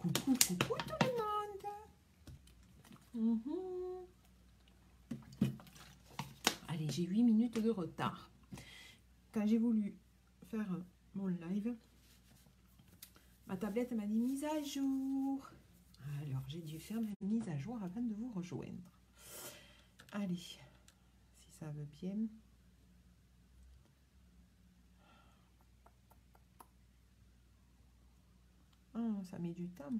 Coucou, coucou tout le monde. Allez, j'ai 8 minutes de retard. Quand j'ai voulu faire mon live, ma tablette m'a dit mise à jour. Alors, j'ai dû faire ma mise à jour avant de vous rejoindre. Allez, si ça veut bien. Oh, ça met du temps.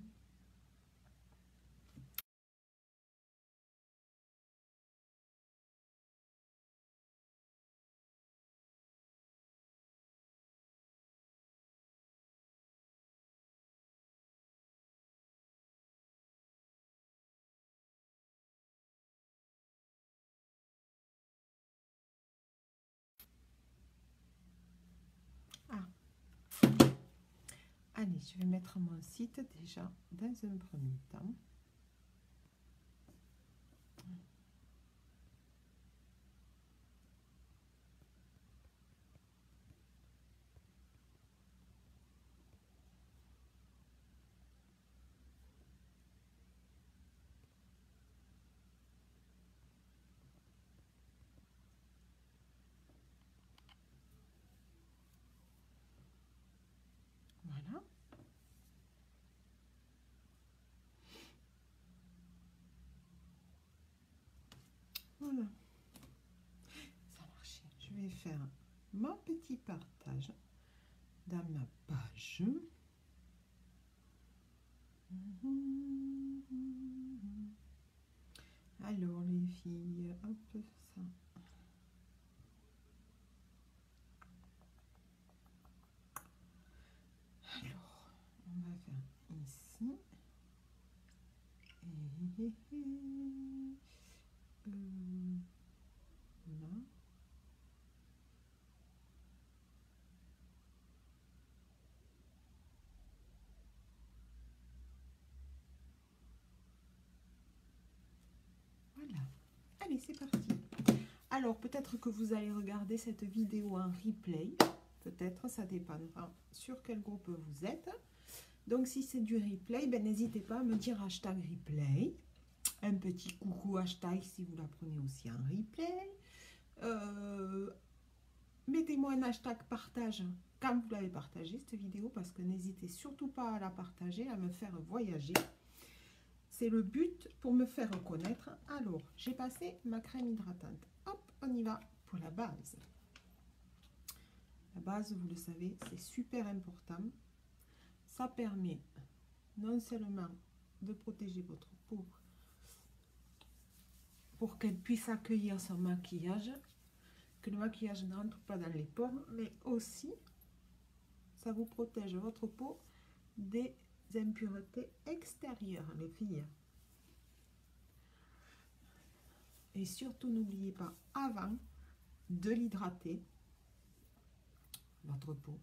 Allez, je vais mettre mon site déjà dans un premier temps. Voilà. Voilà. Ça marche. Je vais faire mon petit partage dans ma page. Alors les filles, hop, ça. Alors, on va faire ici. Et là. Voilà. Allez, c'est parti. Alors, peut-être que vous allez regarder cette vidéo en replay. Peut-être, ça dépendra sur quel groupe vous êtes. Donc, si c'est du replay, ben, n'hésitez pas à me dire hashtag replay. Un petit coucou hashtag si vous la prenez aussi en replay. Mettez-moi un hashtag partage quand vous l'avez partagé cette vidéo, parce que n'hésitez surtout pas à la partager, à me faire voyager. C'est le but pour me faire connaître. Alors, j'ai passé ma crème hydratante. Hop, on y va pour la base. La base, vous le savez, c'est super important. Ça permet non seulement de protéger votre peau pour qu'elle puisse accueillir son maquillage, que le maquillage ne rentre pas dans les pores, mais aussi ça vous protège votre peau des impuretés extérieures, les filles. Et surtout, n'oubliez pas, avant de l'hydrater, votre peau,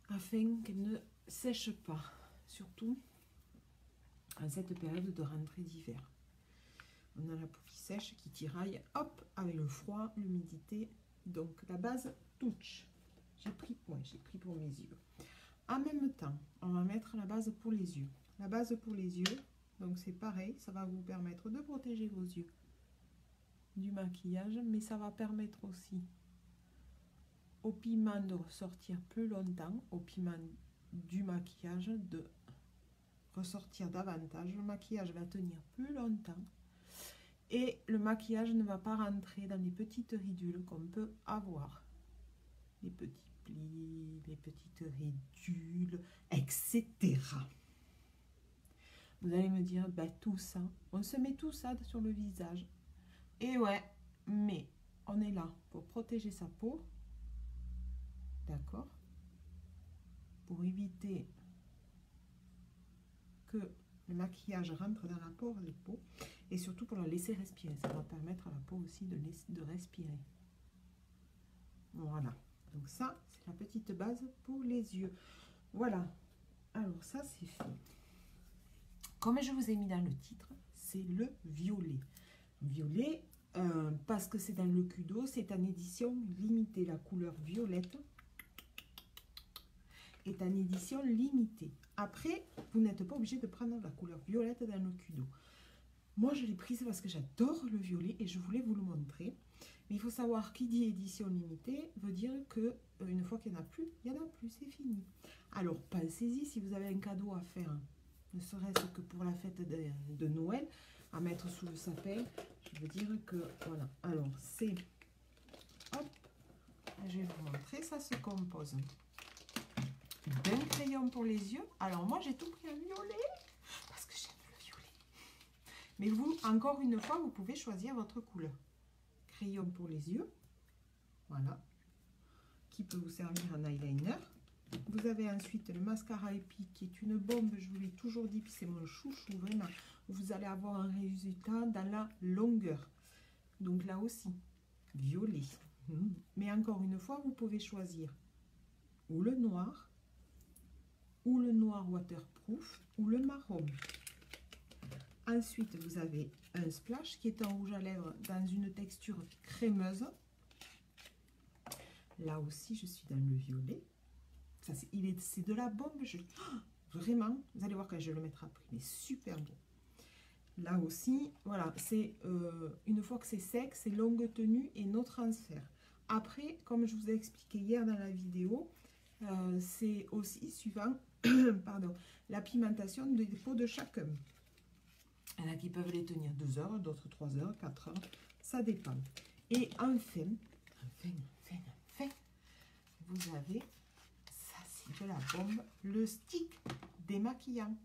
afin qu'elle ne sèche pas, surtout en cette période de rentrée d'hiver. On a la peau qui sèche, qui tiraille, hop, avec le froid, l'humidité. Donc la base touch. J'ai pris pour mes yeux. En même temps, on va mettre la base pour les yeux. La base pour les yeux, donc c'est pareil, ça va vous permettre de protéger vos yeux du maquillage, mais ça va permettre aussi au pigment de ressortir plus longtemps, au pigment du maquillage de ressortir davantage. Le maquillage va tenir plus longtemps et le maquillage ne va pas rentrer dans les petites ridules qu'on peut avoir. Les petits plis, les petites ridules, etc. Vous allez me dire, ben, tout ça, on se met tout ça sur le visage. Et ouais, mais on est là pour protéger sa peau, d'accord? Pour éviter que le maquillage rentre dans la peau et surtout pour la laisser respirer. Ça va permettre à la peau aussi de respirer. Voilà. Donc ça, c'est la petite base pour les yeux. Voilà. Alors ça, c'est fait. Comme je vous ai mis dans le titre, c'est le violet. Violet, parce que c'est dans le Kudo, c'est en édition limitée, la couleur violette. est en édition limitée. Après, vous n'êtes pas obligé de prendre la couleur violette dans le Kudo. Moi, je l'ai prise parce que j'adore le violet et je voulais vous le montrer. Mais il faut savoir, qui dit édition limitée veut dire que une fois qu'il n'y en a plus, il n'y en a plus, c'est fini. Alors, pensez-y, si vous avez un cadeau à faire, ne serait-ce que pour la fête de Noël, à mettre sous le sapin, je veux dire que, voilà. Alors, c'est, hop, je vais vous montrer, ça se compose d'un crayon pour les yeux. Alors, moi, j'ai tout pris en violet, parce que j'aime le violet. Mais vous, encore une fois, vous pouvez choisir votre couleur. Crayon pour les yeux, voilà, qui peut vous servir en eyeliner. Vous avez ensuite le mascara épique, qui est une bombe, je vous l'ai toujours dit, puis c'est mon chouchou, vraiment. Vous allez avoir un résultat dans la longueur. Donc là aussi, violet. Mais encore une fois, vous pouvez choisir ou le noir waterproof, ou le marron. Ensuite, vous avez un splash qui est en rouge à lèvres dans une texture crémeuse. Là aussi, je suis dans le violet. C'est de la bombe. Vraiment, vous allez voir quand je le mettrai après. Il est super beau. Là aussi, voilà, c'est une fois que c'est sec, c'est longue tenue et no transfert. Après, comme je vous ai expliqué hier dans la vidéo, c'est aussi suivant pardon, la pigmentation des peaux de chacun. Il y en a qui peuvent les tenir 2 heures, d'autres 3 heures, 4 heures, ça dépend. Et enfin, vous avez, ça c'est de la bombe, le stick démaquillant.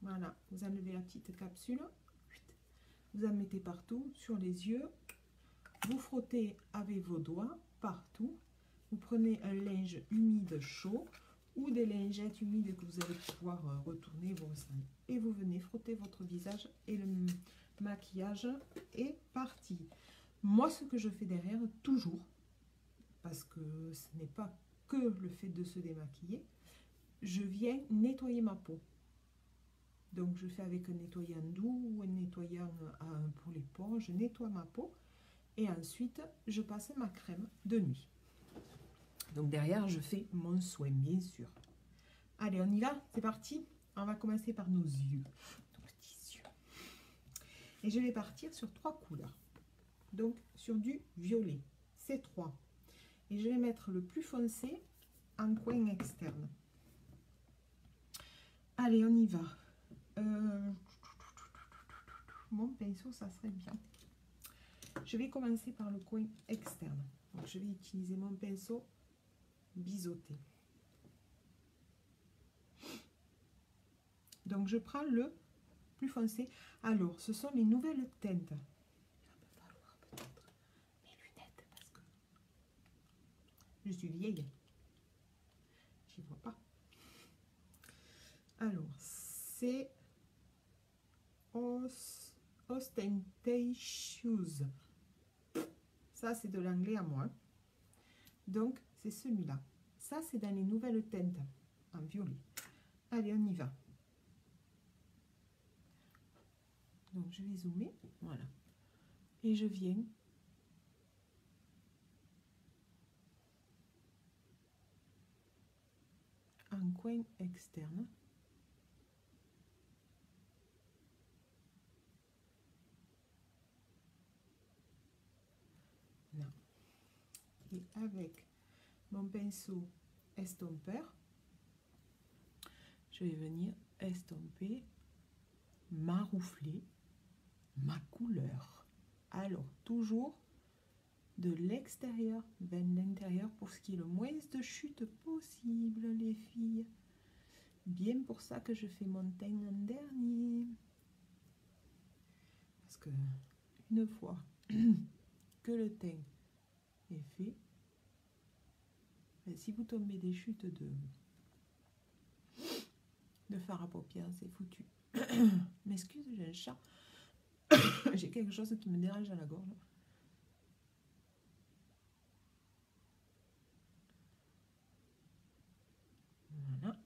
Voilà, vous enlevez la petite capsule, vous en mettez partout, sur les yeux, vous frottez avec vos doigts partout, vous prenez un linge humide chaud, ou des lingettes humides que vous allez pouvoir retourner vos seins. Et vous venez frotter votre visage et le maquillage est parti. Moi, ce que je fais derrière, toujours, parce que ce n'est pas que le fait de se démaquiller, je viens nettoyer ma peau. Donc, je fais avec un nettoyant doux ou un nettoyant pour les pores, je nettoie ma peau et ensuite, je passe ma crème de nuit. Donc derrière, je fais mon soin, bien sûr. Allez, on y va, c'est parti. On va commencer par nos yeux, nos petits yeux. Et je vais partir sur 3 couleurs. Donc sur du violet, c'est 3. Et je vais mettre le plus foncé en coin externe. Allez, on y va. Mon pinceau, ça serait bien. Je vais commencer par le coin externe. Donc je vais utiliser mon pinceau biseauté. Donc je prends le plus foncé. Alors, ce sont les nouvelles teintes. Il va me falloir peut-être mes lunettes parce que je suis vieille. J'y vois pas. Alors, c'est Ostentatious. Ça, c'est de l'anglais à moi. Donc, c'est celui-là. Ça, c'est dans les nouvelles teintes en violet. Allez, on y va. Donc, je vais zoomer. Voilà. Et je viens en coin externe. Là. Et avec mon pinceau estompeur, je vais venir estomper, maroufler ma couleur. Alors, toujours de l'extérieur vers l'intérieur pour ce qui est le moins de chute possible, les filles. Bien pour ça que je fais mon teint en dernier. Parce que une fois que le teint est fait, si vous tombez des chutes de fard à paupières, c'est foutu. M'excuse, j'ai un chat. J'ai quelque chose qui me dérange à la gorge. Voilà.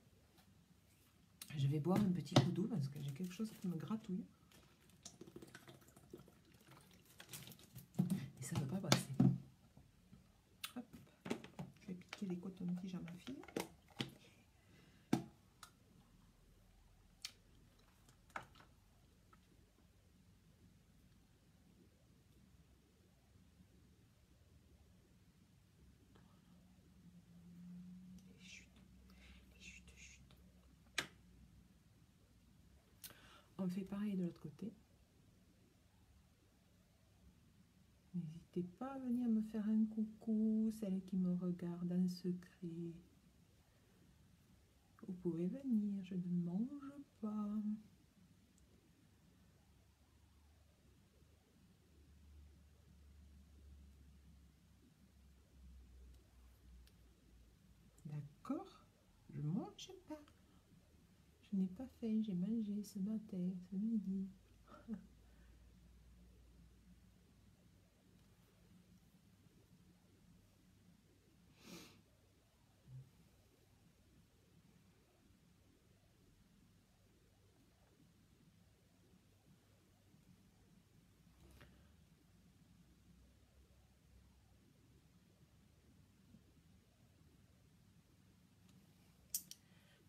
Je vais boire un petit coup d'eau parce que j'ai quelque chose qui me gratouille. Et ça ne va pas passer. Hop. Je vais piquer les côtés. coton-tige à ma fille. On fait pareil de l'autre côté. N'hésitez pas à venir me faire un coucou, celles qui me regardent en secret. Vous pouvez venir, je ne mange pas. D'accord, je ne mange pas. Je n'ai pas faim, j'ai mangé ce matin, ce midi.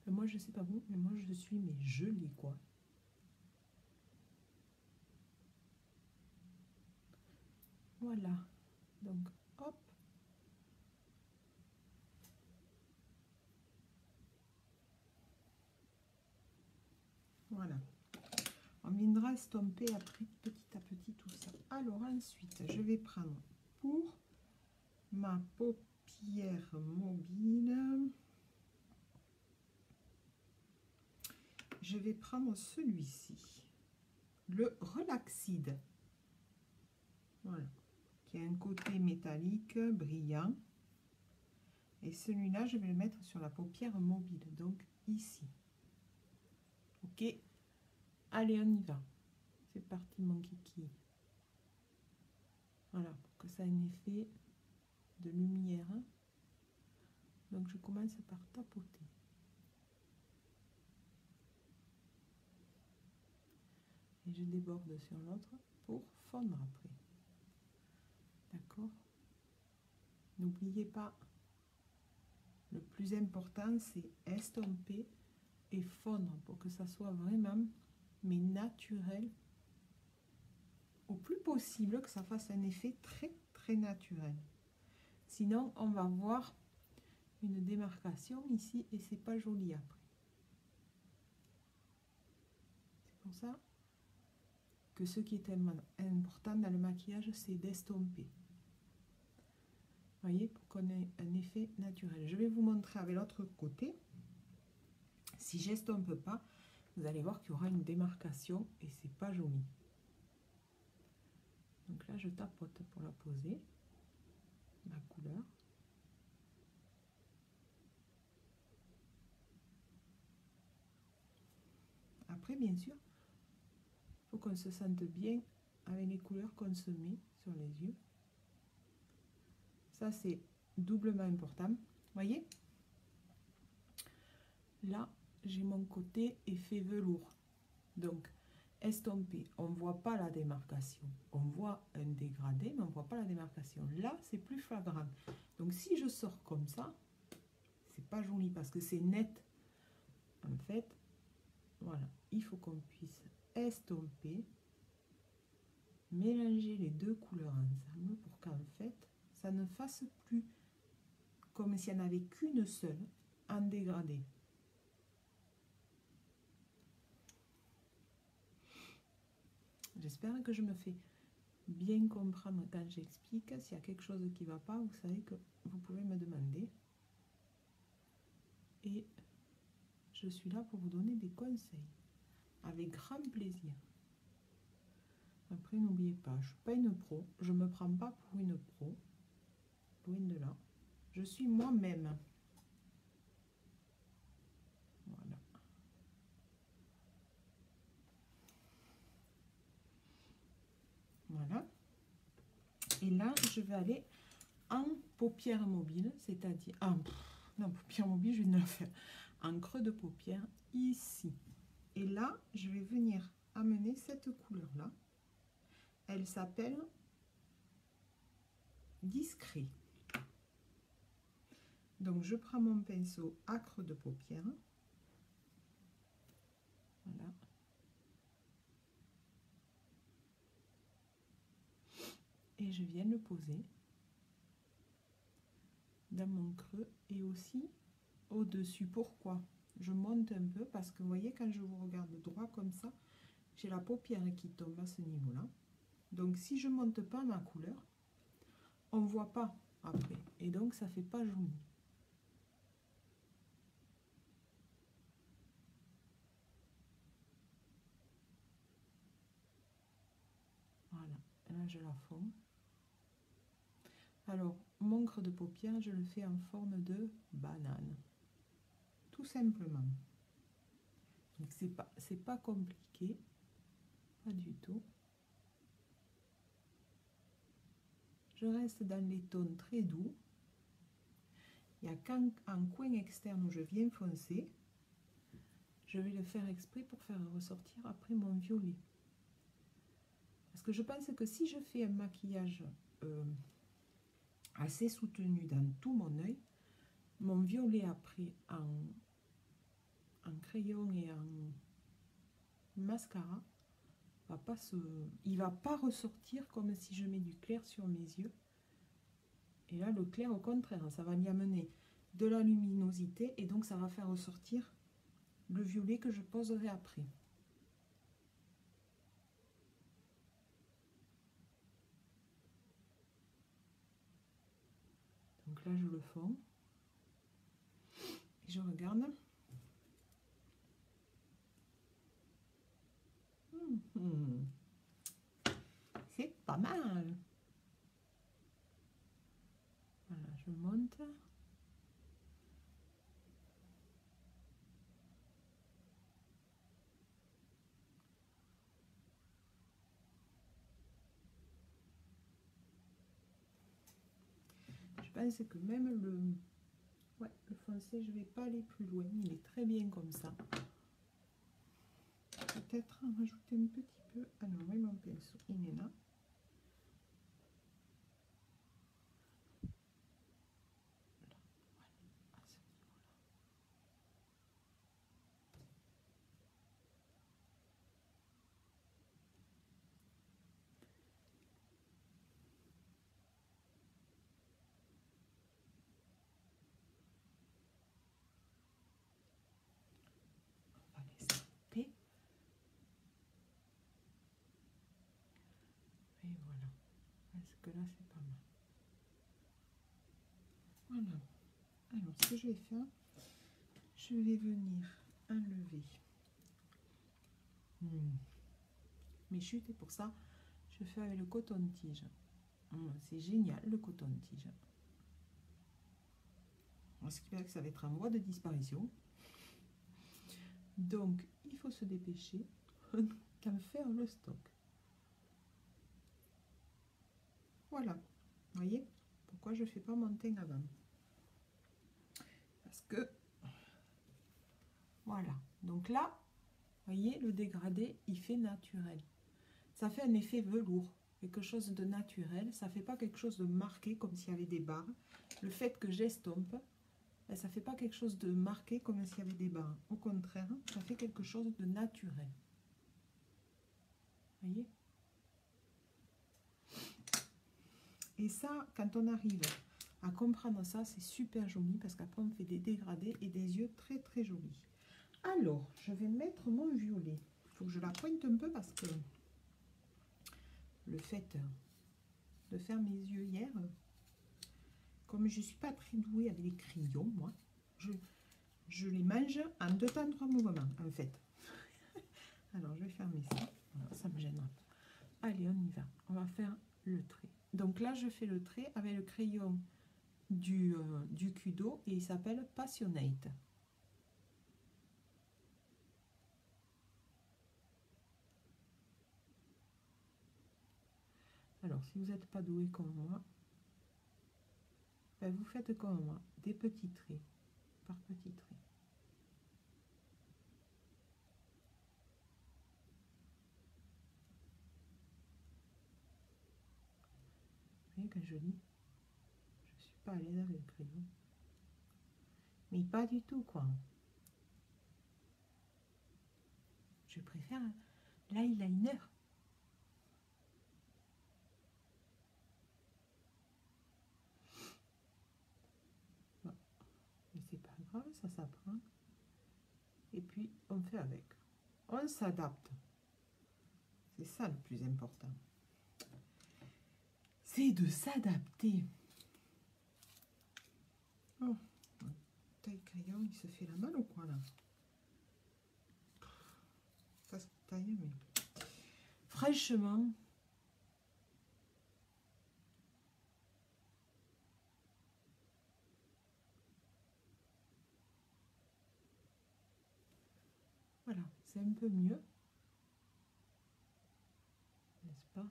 Moi, je sais pas vous, mais moi, je suis gelée, quoi. Voilà. Donc, hop. Voilà. On viendra estomper après, petit à petit, tout ça. Alors, ensuite, je vais prendre pour ma paupière mobile... Je vais prendre celui-ci, le Relaxide, voilà, qui a un côté métallique brillant. Et celui-là, je vais le mettre sur la paupière mobile, donc ici. Ok, allez, on y va. C'est parti, mon kiki. Voilà, pour que ça ait un effet de lumière. Donc, je commence par tapoter. Et je déborde sur l'autre pour fondre après. D'accord? N'oubliez pas, le plus important, c'est estomper et fondre pour que ça soit vraiment, mais naturel, au plus possible, que ça fasse un effet très, très naturel. Sinon, on va voir une démarcation ici et c'est pas joli après. C'est pour ça que ce qui est important dans le maquillage, c'est d'estomper. Vous voyez, pour qu'on ait un effet naturel. Je vais vous montrer avec l'autre côté. Si j'estompe pas, vous allez voir qu'il y aura une démarcation et c'est pas joli. Donc là, je tapote pour la poser, ma couleur. Après, bien sûr, il faut qu'on se sente bien avec les couleurs qu'on se met sur les yeux. Ça, c'est doublement important. Vous voyez? Là, j'ai mon côté effet velours. Donc, estompé, on ne voit pas la démarcation. On voit un dégradé, mais on ne voit pas la démarcation. Là, c'est plus flagrant. Donc, si je sors comme ça, c'est pas joli parce que c'est net. En fait, voilà, il faut qu'on puisse estomper, mélanger les deux couleurs ensemble pour qu'en fait, ça ne fasse plus comme s'il n'y en avait qu'une seule en dégradé. J'espère que je me fais bien comprendre quand j'explique. S'il y a quelque chose qui ne va pas, vous savez que vous pouvez me demander. Et je suis là pour vous donner des conseils. Avec grand plaisir. Après, n'oubliez pas, je ne suis pas une pro. Je ne me prends pas pour une pro. Loin de là. Je suis moi-même. Voilà. Voilà. Et là, je vais aller en paupière mobile, c'est-à-dire... non, paupière mobile, je viens de la faire. En creux de paupière, ici. Et là, je vais venir amener cette couleur-là. Elle s'appelle Discret. Donc, je prends mon pinceau à creux de paupière. Voilà. Et je viens le poser dans mon creux et aussi au-dessus. Pourquoi? Je monte un peu parce que vous voyez, quand je vous regarde droit comme ça, j'ai la paupière qui tombe à ce niveau-là. Donc, si je ne monte pas ma couleur, on ne voit pas après. Et donc, ça ne fait pas joli. Voilà. Et là, je la fonds. Alors, mon creux de paupière, je le fais en forme de banane. Tout simplement. Donc, c'est pas compliqué. Pas du tout. Je reste dans les tons très doux. Il n'y a qu'un coin externe où je viens foncer. Je vais le faire exprès pour faire ressortir après mon violet. Parce que je pense que si je fais un maquillage assez soutenu dans tout mon œil, mon violet après en crayon et en mascara, il va pas ressortir comme si je mets du clair sur mes yeux. Et là, le clair, au contraire, ça va m'y amener de la luminosité et donc ça va faire ressortir le violet que je poserai après. Donc là, je le fonds. Et je regarde. C'est pas mal. Voilà, je monte. Je pense que même le foncé, je vais pas aller plus loin. Il est très bien comme ça. Peut-être en rajouter un petit peu. Ah non, oui, mon pinceau, il est là. On va laisser couper. Et voilà. Parce que là, c'est pas mal. Voilà. Alors, ce que je vais faire, je vais venir enlever mes chutes. Et pour ça, je fais avec le coton-tige. C'est génial, le coton-tige. Ce qui fait que ça va être en voie de disparition. Donc, il faut se dépêcher qu'en faire le stock. Voilà. Vous voyez pourquoi je ne fais pas mon teint avant? Parce que, voilà. Donc là, vous voyez, le dégradé, il fait naturel. Ça fait un effet velours, quelque chose de naturel. Ça ne fait pas quelque chose de marqué, comme s'il y avait des barres. Le fait que j'estompe, ça ne fait pas quelque chose de marqué comme s'il y avait des barres. Au contraire, ça fait quelque chose de naturel. Vous voyez? Et ça, quand on arrive à comprendre ça, c'est super joli parce qu'après on fait des dégradés et des yeux très très jolis. Alors, je vais mettre mon violet. Il faut que je la pointe un peu parce que le fait de faire mes yeux hier, comme je ne suis pas très douée avec les crayons, moi, je les mange en 2 temps 3 mouvements, en fait. Alors, je vais fermer ça. Voilà, ça me gênera pas. Allez, on y va. On va faire le trait. Donc là, je fais le trait avec le crayon du Kudo et il s'appelle Passionate. Alors, si vous n'êtes pas doué comme moi, ben vous faites comme moi, des petits traits, par petits traits. Vous voyez que je lis, je ne suis pas à l'aise avec le crayon. Mais pas du tout, quoi. Je préfère l'eyeliner. Bon. Mais c'est pas grave, ça s'apprend. Et puis, on fait avec. On s'adapte. C'est ça le plus important. C'est de s'adapter. Oh, taille crayon, il se fait la malle ou quoi, là? Ça se taille, mais... Franchement... Voilà, c'est un peu mieux. N'est-ce pas?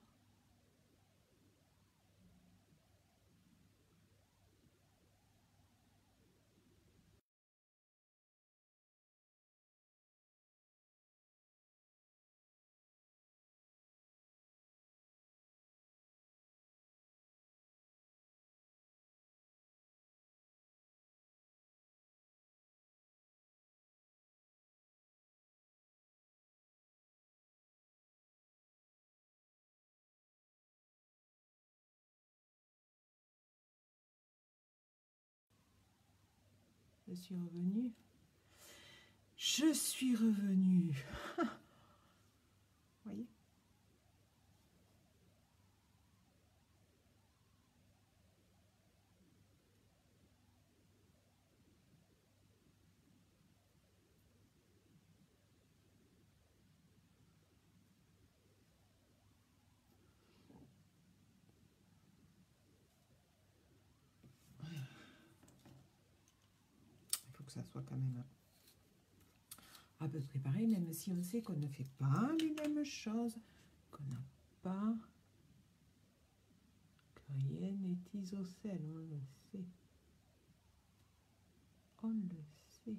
Je suis revenue. Je suis revenue. Vous voyez? Il faut que ça soit quand même à peu près pareil, même si on sait qu'on ne fait pas les mêmes choses, qu'on n'a pas Cayenne et isocèle, on le sait. On le sait.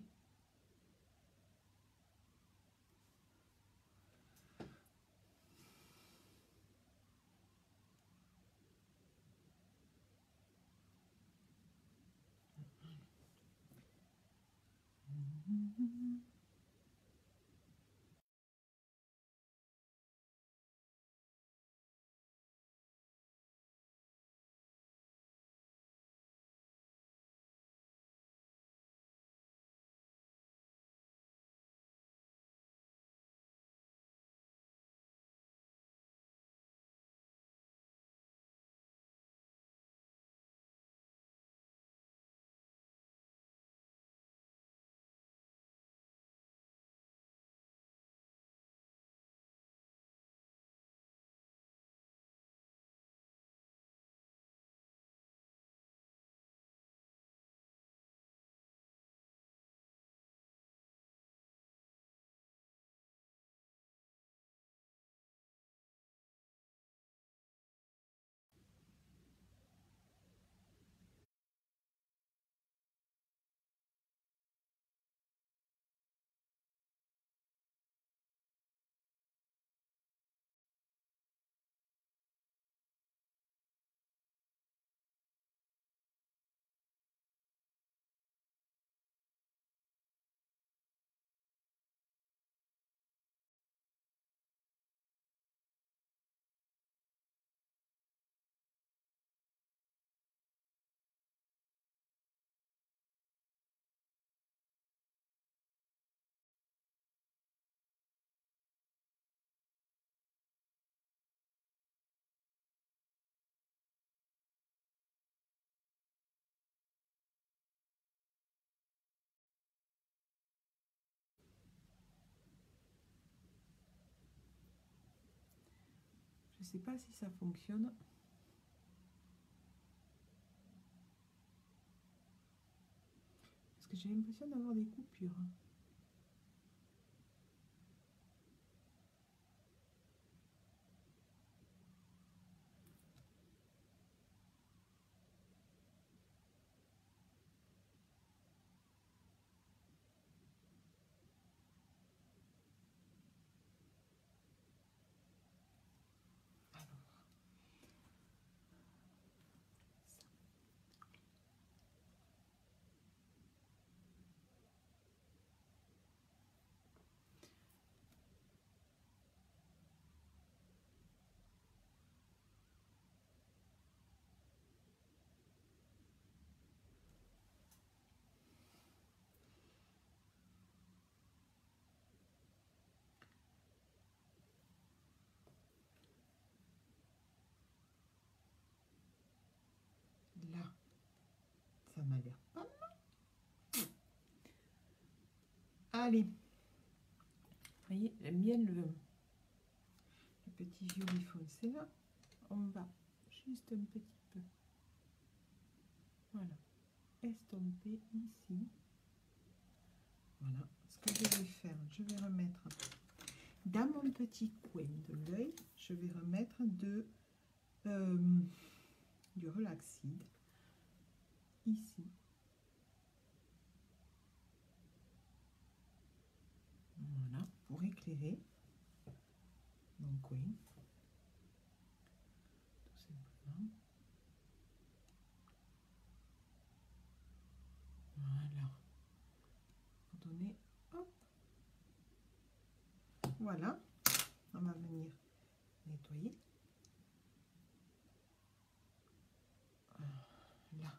Je ne sais pas si ça fonctionne. Parce que j'ai l'impression d'avoir des coupures. m'a l'air pas mal. Allez. Vous voyez, j'aime bien le petit violet foncé là. On va juste un petit peu. Voilà. Estomper ici. Voilà. Ce que je vais faire, je vais remettre dans mon petit coin de l'œil, je vais remettre du relaxide ici. Voilà, pour éclairer mon coin. Tout simplement. Voilà. Pour donner, hop. Voilà. On va venir nettoyer. Là.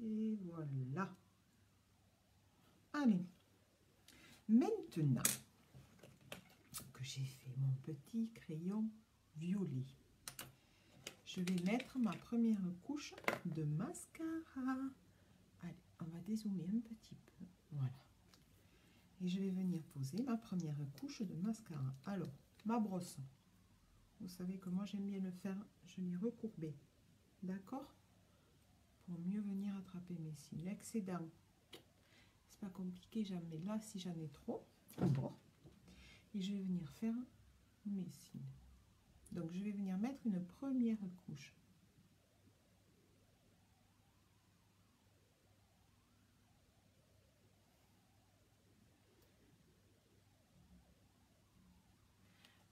Et voilà. Allez. Maintenant que j'ai fait mon petit crayon violet, je vais mettre ma première couche de mascara. Allez, on va dézoomer un petit peu. Voilà. Et je vais venir poser ma première couche de mascara. Alors, ma brosse, vous savez que moi j'aime bien le faire, je l'ai recourbée. D'accord? Pour mieux venir attraper mes cils. L'excédent, c'est pas compliqué, j'en mets là si j'en ai trop. Bon. Et je vais venir faire mes cils. Donc je vais venir mettre une première couche.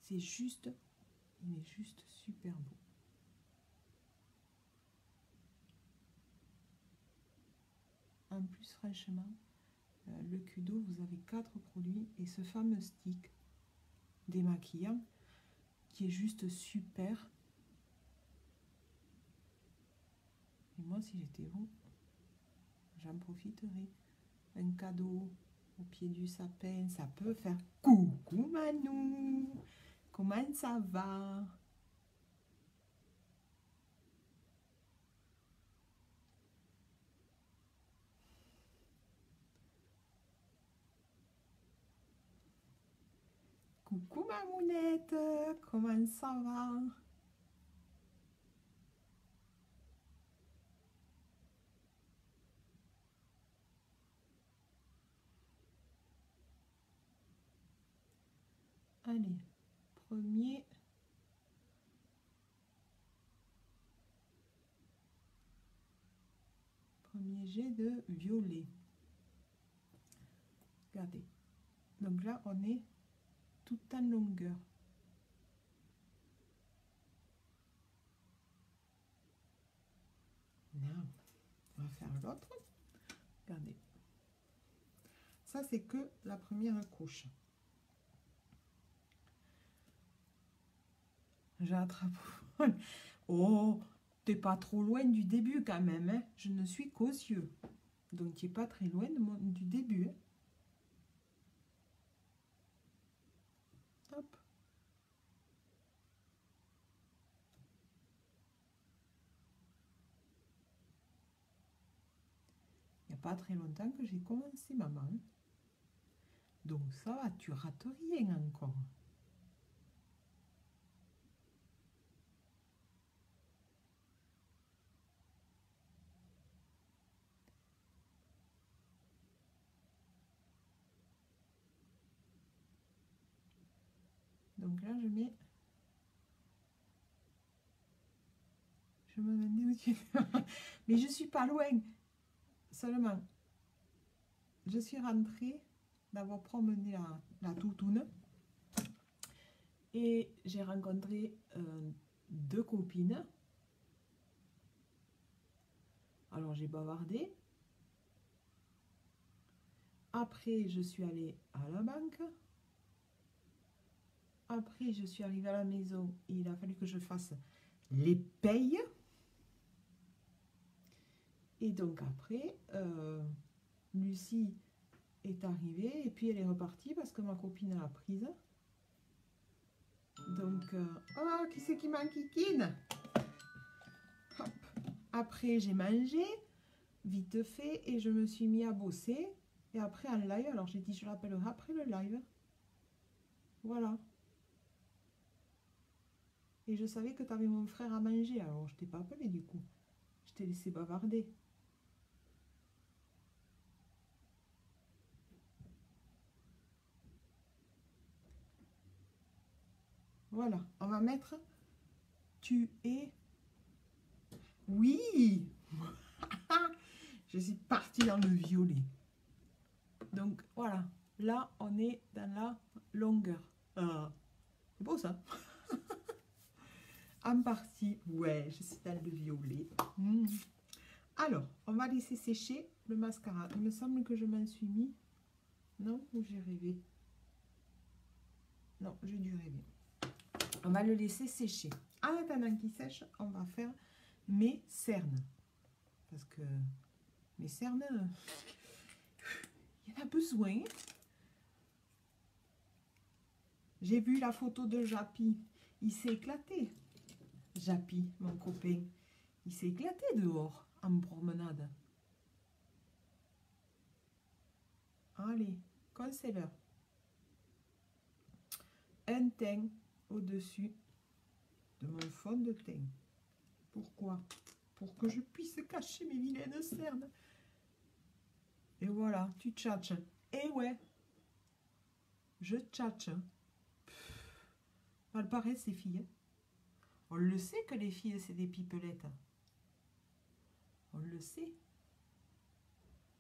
C'est juste, il est juste super beau. En plus, franchement, le Kudo, vous avez 4 produits et ce fameux stick démaquillant qui est juste super. Et moi, si j'étais vous, j'en profiterais. Un cadeau au pied du sapin, ça peut faire coucou Manou, comment ça va? Coucou ma mounette, comment ça va? Allez, premier jet de violet. Regardez. Donc là, on est tout en longueur. Là, on va faire l'autre. Regardez. Ça, c'est que la première couche. J'attrape. Oh, t'es pas trop loin du début quand même. Hein. Je ne suis qu'aux yeux. Donc, tu n'es pas très loin du début. Hein. Hop. Il n'y a pas très longtemps que j'ai commencé, maman. Donc, ça va, tu rates rien encore. Donc là, je mets... Je me demandais où tu es. Mais je suis pas loin. Seulement, je suis rentrée d'avoir promené la toutoune. Et j'ai rencontré 2 copines. Alors, j'ai bavardé. Après, je suis allée à la banque. Après, je suis arrivée à la maison et il a fallu que je fasse les payes. Et donc après, Lucie est arrivée et puis elle est repartie parce que ma copine l'a prise. Donc, oh, qui c'est qui m'enquiquine? Hop. Après, j'ai mangé. vite fait et je me suis mis à bosser. Et après en live, alors j'ai dit je l'appellerai après le live. Voilà. Et je savais que tu avais mon frère à manger, alors je t'ai pas appelé du coup. Je t'ai laissé bavarder. Voilà, on va mettre tu es. Oui. Je suis partie dans le violet. Donc voilà, là on est dans la longueur. C'est beau ça. En partie, ouais, je suis dans le violet. Alors, on va laisser sécher le mascara. Il me semble que je m'en suis mis. Non, ou j'ai rêvé? Non, j'ai dû rêver. On va le laisser sécher. En attendant qu'il sèche, on va faire mes cernes. Parce que mes cernes, il y en a besoin. J'ai vu la photo de Jappy. Il s'est éclaté. Jappy, mon copain. Il s'est éclaté dehors, en promenade. Allez, concealer. Un teint au-dessus de mon fond de teint. Pourquoi? Pour que je puisse cacher mes vilaines cernes. Et voilà, tu tchatches. Et ouais, je tchatche. Elles paraissent ces filles. On le sait que les filles, c'est des pipelettes. On le sait.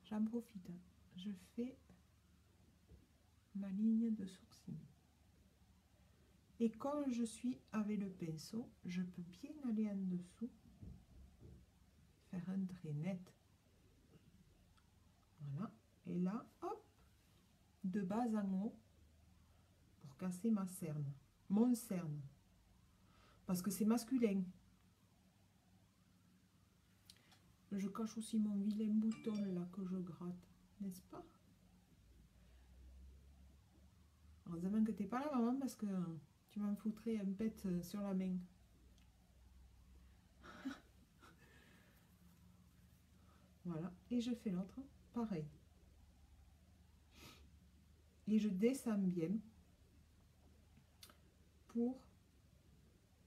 J'en profite. Je fais ma ligne de sourcil. Et quand je suis avec le pinceau, je peux bien aller en dessous, faire un trait net. Voilà. Et là, hop, de bas en haut, pour casser ma cerne. Mon cerne. Parce que c'est masculin. Je cache aussi mon vilain bouton là que je gratte, n'est-ce pas? Heureusement que t'es pas là, maman, parce que tu m'en foutrais un pet sur la main. Voilà, et je fais l'autre, pareil. Et je descends bien pour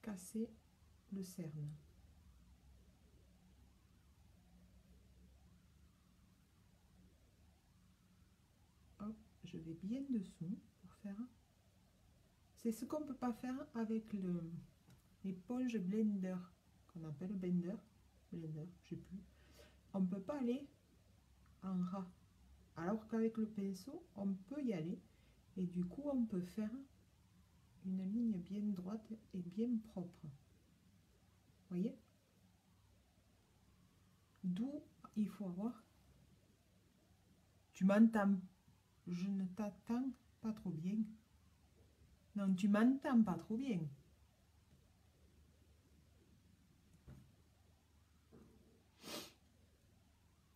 casser le cerne. Hop, je vais bien dessous pour faire. C'est ce qu'on ne peut pas faire avec l'éponge blender, qu'on appelle blender, je sais plus. On ne peut pas aller en ras. Alors qu'avec le pinceau, on peut y aller. Et du coup, on peut faire une ligne bien droite et bien propre. Voyez? D'où il faut avoir. Tu m'entends? Je ne t'attends pas trop bien. Non, tu m'entends pas trop bien.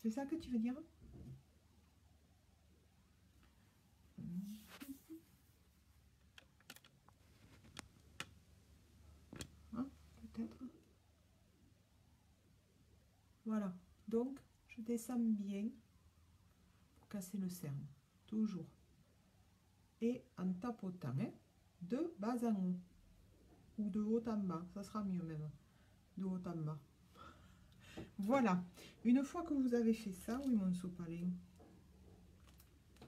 C'est ça que tu veux dire? Hein, peut-être. Voilà. Donc, je descends bien pour casser le cerne. Toujours. Et en tapotant, hein, de bas en haut. Ou de haut en bas. Ça sera mieux même. De haut en bas. Voilà. Une fois que vous avez fait ça, oui, mon sopalin.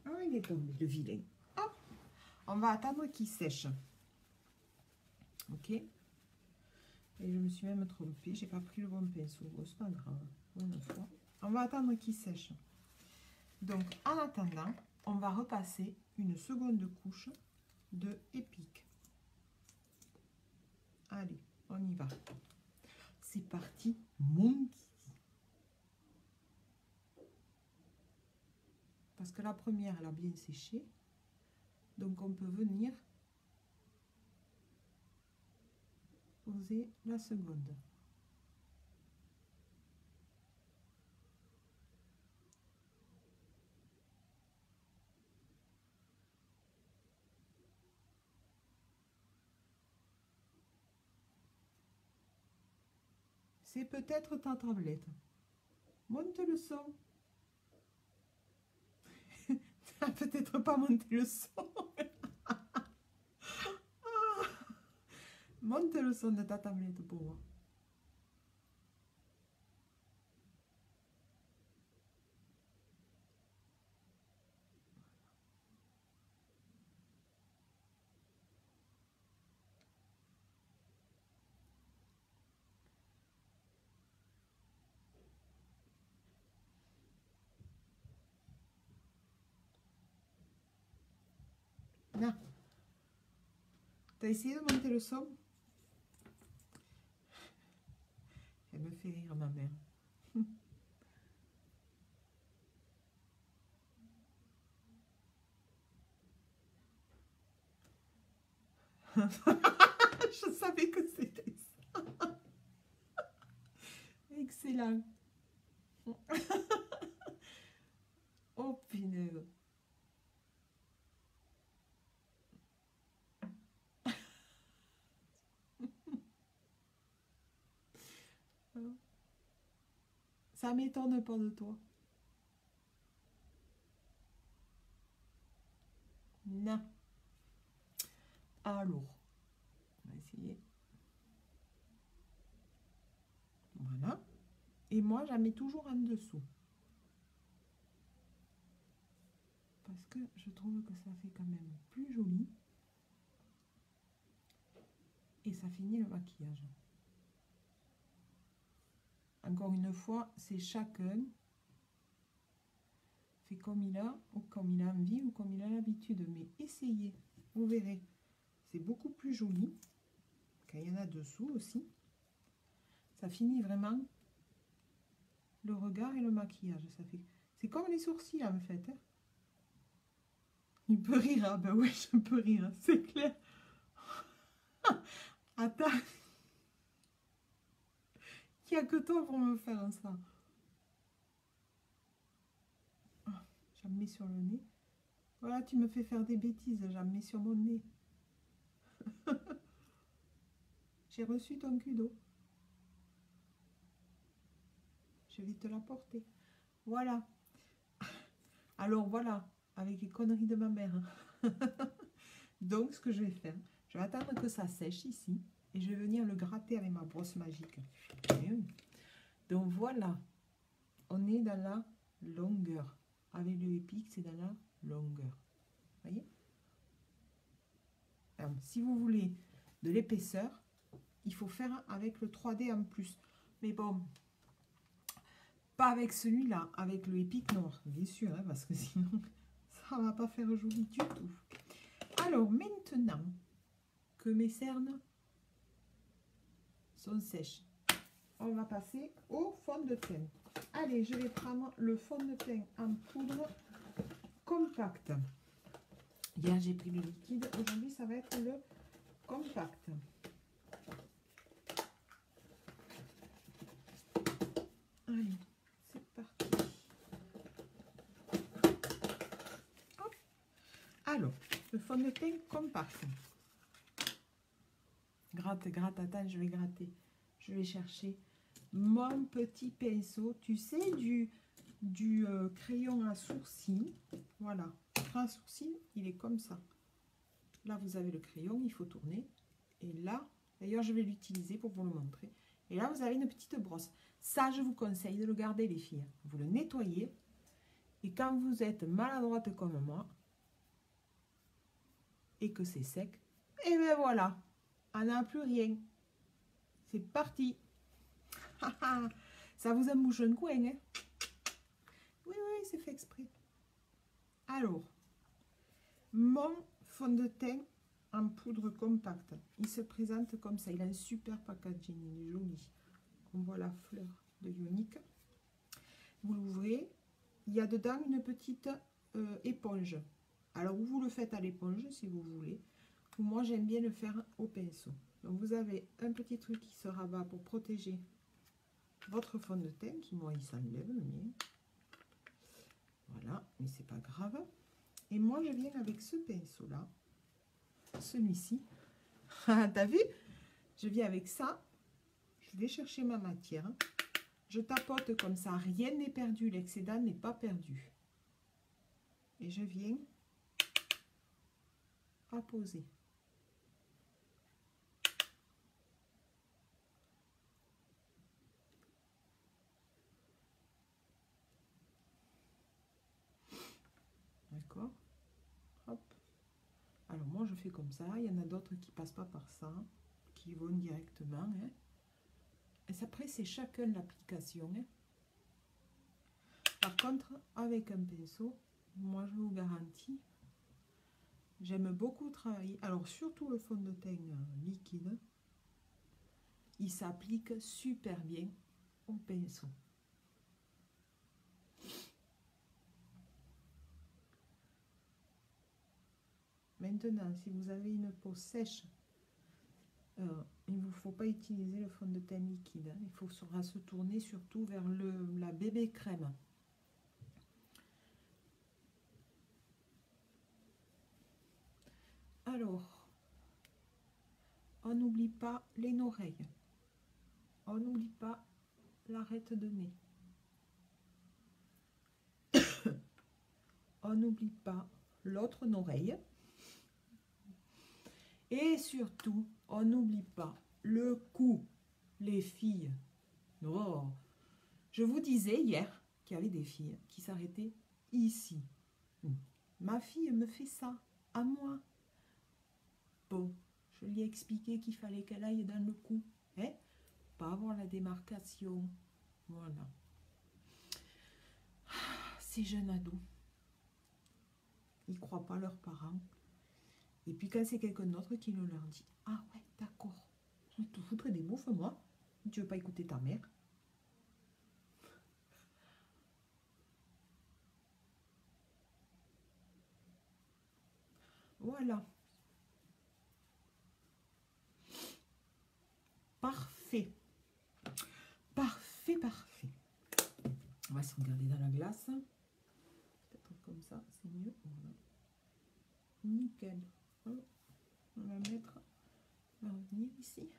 Ah, il est tombé, le vilain. Hop. On va attendre qu'il sèche. Ok. Et je me suis même trompée. J'ai pas pris le bon pinceau. Bon, c'est pas grave. On va attendre qu'il sèche. Donc, en attendant, on va repasser une seconde couche de Epic. Allez, on y va. C'est parti, mon kiki. Parce que la première, elle a bien séché. Donc, on peut venir poser la seconde. C'est peut-être ta tablette. Monte le son. Peut-être pas monter le son. Monte le son de ta tablette pour moi. Là. T'as essayé de monter le son? Elle me fait rire, ma mère. Je savais que c'était ça. Excellent. Oh, punaise. Ça m'étonne pas de toi. Non. Alors, on va essayer. Voilà. Et moi, j'en mets toujours en dessous. Parce que je trouve que ça fait quand même plus joli. Et ça finit le maquillage. Encore une fois, c'est chacun fait comme il a, ou comme il a envie, ou comme il a l'habitude. Mais essayez, vous verrez. C'est beaucoup plus joli. Quand il y en a dessous aussi. Ça finit vraiment le regard et le maquillage. Ça fait... C'est comme les sourcils en fait. Hein. Il peut rire. Ah ben oui, je peux rire, c'est clair. Attends. Il n'y a que toi pour me faire ça. J'en mets sur le nez. Voilà, tu me fais faire des bêtises. J'en mets sur mon nez. J'ai reçu ton cudo. Je vais te l'apporter. Voilà. Alors voilà, avec les conneries de ma mère. Donc, ce que je vais faire, je vais attendre que ça sèche ici. Et je vais venir le gratter avec ma brosse magique. Donc voilà, on est dans la longueur. Avec le épique, c'est dans la longueur. Voyez? Alors, si vous voulez de l'épaisseur, il faut faire avec le 3D en plus. Mais bon, pas avec celui-là, avec le épique noir, bien sûr, hein, parce que sinon, ça ne va pas faire joli du tout. Alors, maintenant que mes cernes sont sèches, on va passer au fond de teint. Allez, je vais prendre le fond de teint en poudre compact. Hier, j'ai pris le liquide. Aujourd'hui, ça va être le compact. Allez, c'est parti. Hop. Alors, le fond de teint compact. Gratte, gratte, attends, je vais gratter. Je vais chercher mon petit pinceau. Tu sais, du crayon à sourcils. Voilà. Le crayon à sourcils, il est comme ça. Là, vous avez le crayon, il faut tourner. Et là, d'ailleurs, je vais l'utiliser pour vous le montrer. Et là, vous avez une petite brosse. Ça, je vous conseille de le garder, les filles. Vous le nettoyez. Et quand vous êtes maladroite comme moi, et que c'est sec, et bien voilà, on n'a plus rien. C'est parti. Ça vous embouche un coin, hein? Oui, oui, c'est fait exprès. Alors, mon fond de teint en poudre compacte, il se présente comme ça. Il a un super packaging, il est joli. On voit la fleur de Ionique. Vous l'ouvrez. Il y a dedans une petite éponge. Alors, vous le faites à l'éponge si vous voulez. Ou moi, j'aime bien le faire au pinceau. Donc, vous avez un petit truc qui se rabat pour protéger votre fond de teint, qui, moi, il s'enlève le mien. Voilà, mais c'est pas grave. Et moi, je viens avec ce pinceau-là, celui-ci. T'as vu? Je viens avec ça. Je vais chercher ma matière. Je tapote comme ça, rien n'est perdu, l'excédent n'est pas perdu. Et je viens apposer. D'accord? Hop. Alors moi je fais comme ça, il y en a d'autres qui passent pas par ça, qui vont directement. Hein. Et après c'est chacun l'application. Hein. Par contre, avec un pinceau, moi je vous garantis, j'aime beaucoup travailler. Alors surtout le fond de teint liquide, il s'applique super bien au pinceau. Maintenant, si vous avez une peau sèche, il ne vous faut pas utiliser le fond de teint liquide. Hein. Il faudra se tourner surtout vers la bébé crème. Alors, on n'oublie pas les oreilles. On n'oublie pas l'arête de nez. On n'oublie pas l'autre oreille. Et surtout, on n'oublie pas le cou, les filles. Oh. Je vous disais hier qu'il y avait des filles qui s'arrêtaient ici. Ma fille me fait ça, à moi. Bon, je lui ai expliqué qu'il fallait qu'elle aille dans le cou. Hein? Pas avoir la démarcation. Voilà. Ces jeunes ados, ils ne croient pas leurs parents. Et puis quand c'est quelqu'un d'autre qui le leur dit, ah ouais, d'accord, je te foutrais des bouffes, moi. Tu veux pas écouter ta mère? Voilà. Parfait. Parfait, parfait. On va se regarder dans la glace. Peut-être comme ça, c'est mieux. Voilà. Nickel. On va mettre, on va revenir ici.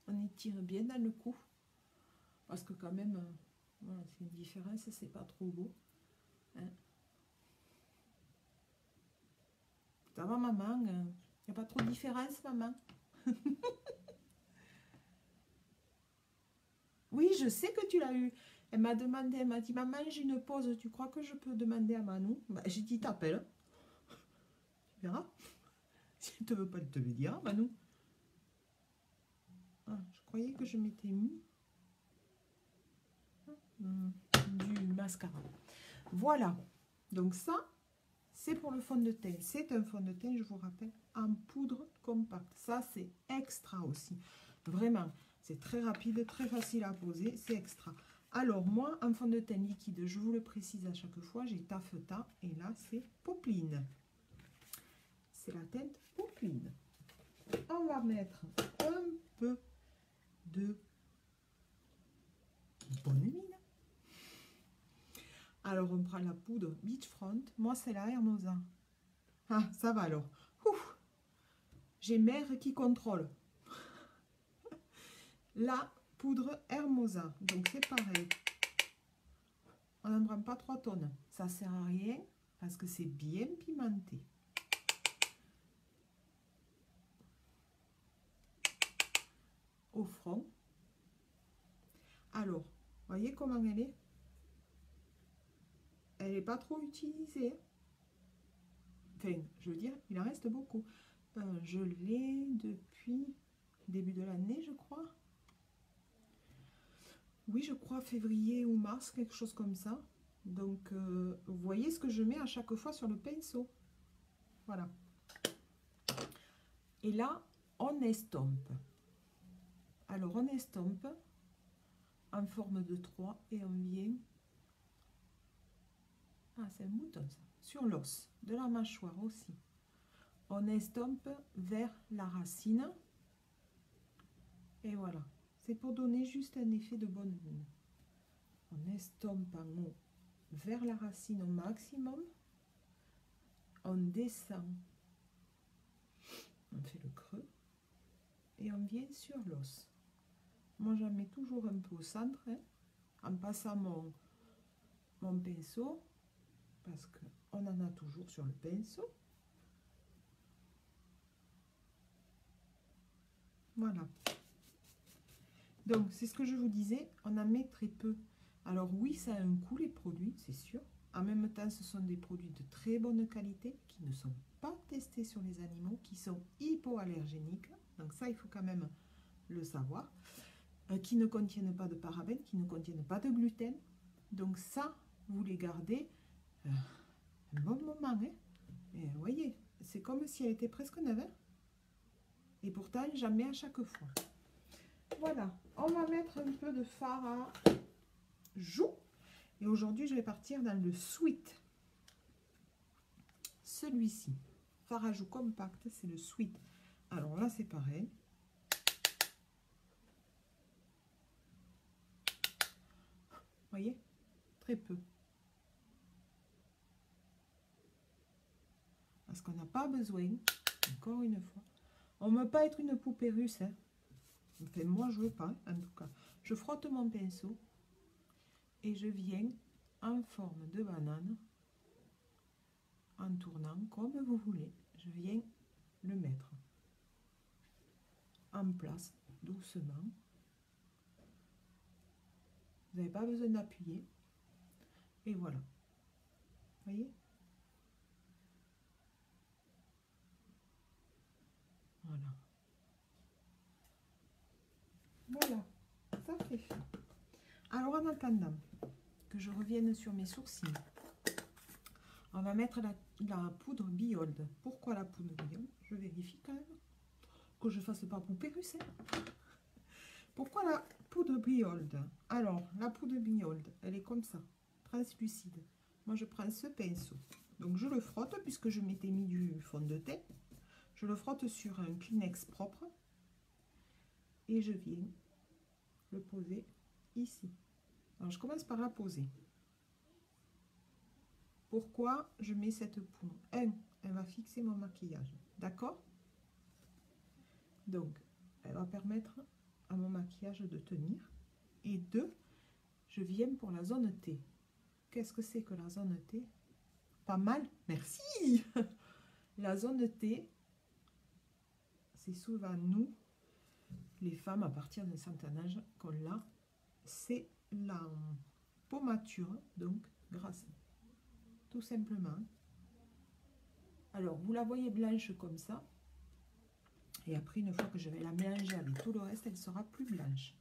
On étire bien dans le cou. Parce que quand même, voilà, c'est une différence, c'est pas trop beau. Hein. Ça va, maman? Il n'y a pas trop de différence, maman? Oui, je sais que tu l'as eu. Elle m'a demandé, elle m'a dit, maman, j'ai une pause, tu crois que je peux demander à Manou? Bah, j'ai dit, t'appelles. Tu verras. Si elle ne veut pas te le dire, Manou. Ah, je croyais que je m'étais mis du mascara. Voilà. Donc ça, c'est pour le fond de teint. C'est un fond de teint, je vous rappelle, en poudre compacte. Ça, c'est extra aussi. Vraiment, c'est très rapide, très facile à poser. C'est extra. Alors, moi, en fond de teint liquide, je vous le précise à chaque fois, j'ai taffeta. Et là, c'est Popeline. C'est la teinte Popeline. On va mettre un peu de bonne mine. Alors, on prend la poudre Beachfront. Moi, c'est la Hermosa. Ah, ça va alors. J'ai mère qui contrôle. La poudre Hermosa. Donc, c'est pareil. On n'en prend pas 3 tonnes. Ça ne sert à rien parce que c'est bien pimenté. Au front. Alors, voyez comment elle est? Elle n'est pas trop utilisée. Enfin, je veux dire, il en reste beaucoup. Je l'ai depuis début de l'année, je crois. Oui, je crois février ou mars, quelque chose comme ça. Donc, vous voyez ce que je mets à chaque fois sur le pinceau. Voilà. Et là, on estompe. Alors, on estompe en forme de 3 et on vient... Ah, c'est un mouton, ça. Sur l'os de la mâchoire aussi. On estompe vers la racine. Et voilà. C'est pour donner juste un effet de bonne mine. On estompe en haut vers la racine au maximum. On descend. On fait le creux. Et on vient sur l'os. Moi, j'en mets toujours un peu au centre, hein, en passant mon pinceau, parce qu'on en a toujours sur le pinceau. Voilà. Donc, c'est ce que je vous disais, on en met très peu. Alors oui, ça a un coût, les produits, c'est sûr. En même temps, ce sont des produits de très bonne qualité, qui ne sont pas testés sur les animaux, qui sont hypoallergéniques. Donc ça, il faut quand même le savoir. Qui ne contiennent pas de parabènes, qui ne contiennent pas de gluten. Donc ça, vous les gardez un bon moment. Hein. Et vous voyez, c'est comme si elle était presque neuve. Hein. Et pourtant, j'en mets à chaque fois. Voilà, on va mettre un peu de fard à joues. Et aujourd'hui, je vais partir dans le Sweet. Celui-ci, fard à joues compact, c'est le Sweet. Alors là, c'est pareil. Vous voyez, très peu. Parce qu'on n'a pas besoin, encore une fois. On ne veut pas être une poupée russe. Hein. Enfin, moi, je ne veux pas, en tout cas. Je frotte mon pinceau et je viens en forme de banane, en tournant comme vous voulez. Je viens le mettre en place doucement. Vous n'avez pas besoin d'appuyer. Et voilà. Vous voyez? Voilà. Voilà. Ça c'est fait. Alors en attendant que je revienne sur mes sourcils, on va mettre la poudre Biold. Pourquoi la poudre Biold? Je vérifie quand même que je ne fasse pas poupée russe. Pourquoi la poudre Biold? Alors, la poudre Biold, elle est comme ça, translucide. Moi, je prends ce pinceau. Donc, je le frotte, puisque je m'étais mis du fond de teint. Je le frotte sur un Kleenex propre. Et je viens le poser ici. Alors, je commence par la poser. Pourquoi je mets cette poudre? Elle va fixer mon maquillage. D'accord? Donc, elle va permettre à mon maquillage de tenir. Et 2, je viens pour la zone T. Qu'est-ce que c'est que la zone T? Pas mal, merci. La zone T, c'est souvent nous, les femmes à partir d'un certain âge, qu'on l'a. C'est la pomature, donc grasse. Tout simplement. Alors, vous la voyez blanche comme ça. Et après, une fois que je vais la mélanger avec tout le reste, elle sera plus blanche.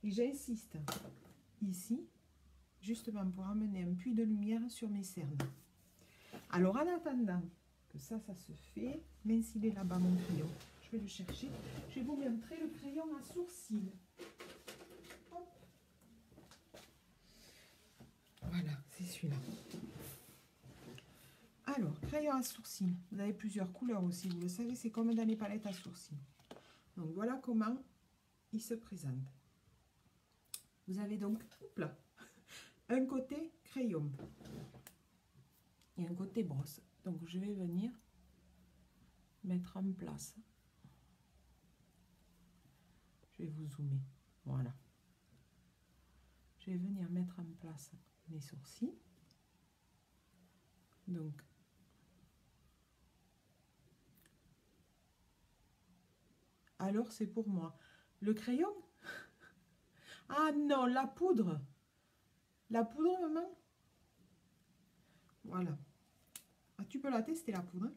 Et j'insiste ici, justement pour amener un puits de lumière sur mes cernes. Alors, en attendant que ça se fait, mince, il est là-bas mon crayon. Je vais le chercher. Je vais vous montrer le crayon à sourcils. Hop. Voilà, c'est celui-là. Alors, crayon à sourcils. Vous avez plusieurs couleurs aussi, vous le savez, c'est comme dans les palettes à sourcils. Donc, voilà comment il se présente. Vous avez donc, hop là, un côté crayon et un côté brosse. Donc, je vais venir mettre en place. Je vais vous zoomer. Voilà. Je vais venir mettre en place mes sourcils. Donc, alors c'est pour moi. Le crayon? Ah non, la poudre. La poudre, maman? Voilà. Ah, tu peux la tester, la poudre.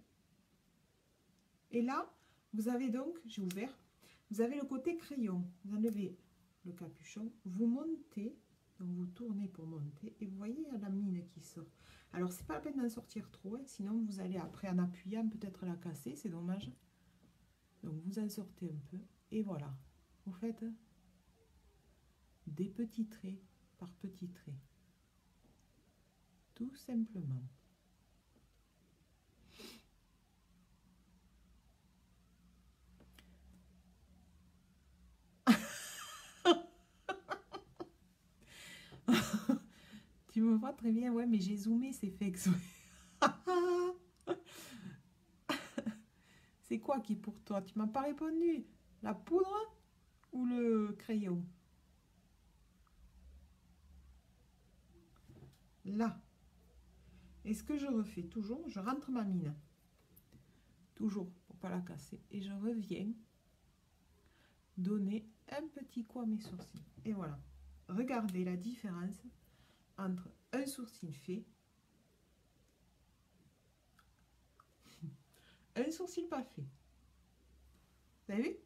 Et là, vous avez donc, j'ai ouvert, vous avez le côté crayon. Vous enlevez le capuchon, vous montez, donc vous tournez pour monter, et vous voyez, il y a la mine qui sort. Alors, c'est pas la peine d'en sortir trop, hein, sinon vous allez après, en appuyant, peut-être la casser, c'est dommage. Donc, vous en sortez un peu, et voilà. Vous faites des petits traits par petits traits. Tout simplement. Tu me vois très bien, ouais, mais j'ai zoomé, c'est fait exprès. C'est quoi qui est pour toi? Tu m'as pas répondu. La poudre ou le crayon? Là. Et ce que je refais toujours, je rentre ma mine. Toujours, pour pas la casser. Et je reviens donner un petit coup à mes sourcils. Et voilà. Regardez la différence entre un sourcil fait, un sourcil pas fait. Vous avez vu?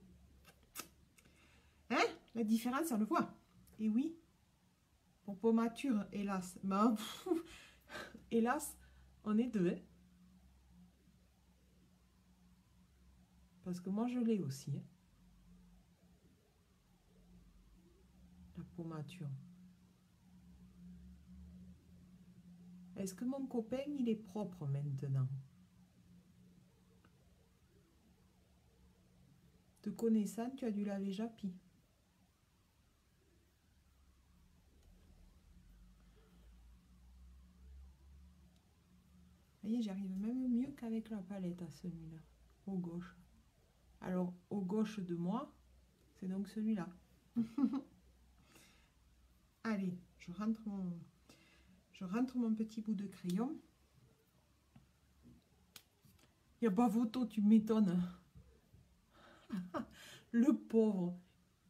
Hein? La différence, on le voit. Et oui, pour pommature, hélas, ben, hélas, on est deux. Hein? Parce que moi, je l'ai aussi. Hein? La pommature. Est-ce que mon copain, il est propre maintenant? Te connaissant, tu as dû laver Japi. Vous voyez, j'arrive même mieux qu'avec la palette à celui-là, au gauche. Alors, au gauche de moi, c'est donc celui-là. Allez, je rentre mon petit bout de crayon. Il n'y a pas photo, tu m'étonnes. Le pauvre,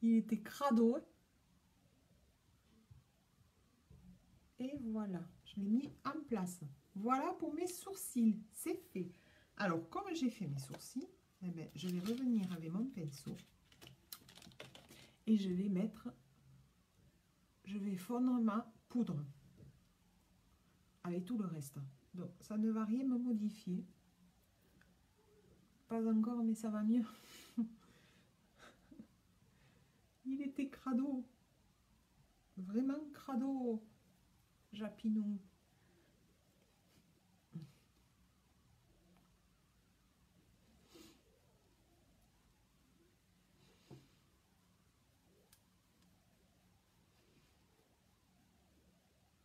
il était crado. Et voilà, je l'ai mis en place. Voilà pour mes sourcils, c'est fait. Alors, comme j'ai fait mes sourcils, eh bien, je vais revenir avec mon pinceau. Et je vais fondre ma poudre. Avec tout le reste. Donc, ça ne va rien me modifier. Pas encore, mais ça va mieux. Il était crado. Vraiment crado. Japinou.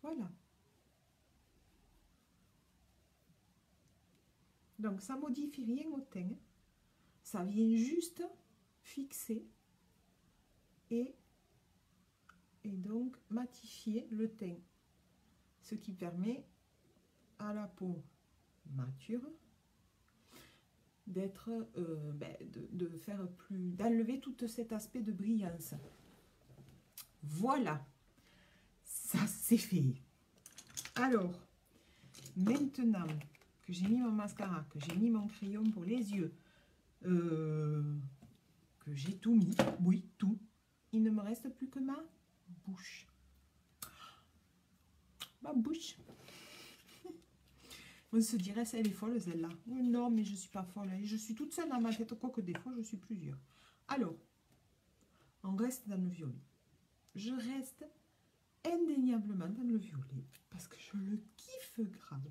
Voilà. Donc, ça modifie rien au teint. Ça vient juste fixer et donc matifier le teint. Ce qui permet à la peau mature d'être, de faire plus, d'enlever tout cet aspect de brillance. Voilà, ça c'est fait. Alors, maintenant que j'ai mis mon mascara, que j'ai mis mon crayon pour les yeux, que j'ai tout mis, oui, tout, il ne me reste plus que ma bouche. Ma bouche. On se dirait, elle est folle, celle-là. Non, mais je ne suis pas folle. Je suis toute seule dans ma tête, quoique des fois, je suis plusieurs. Alors, on reste dans le violet. Je reste indéniablement dans le violet, parce que je le kiffe grave.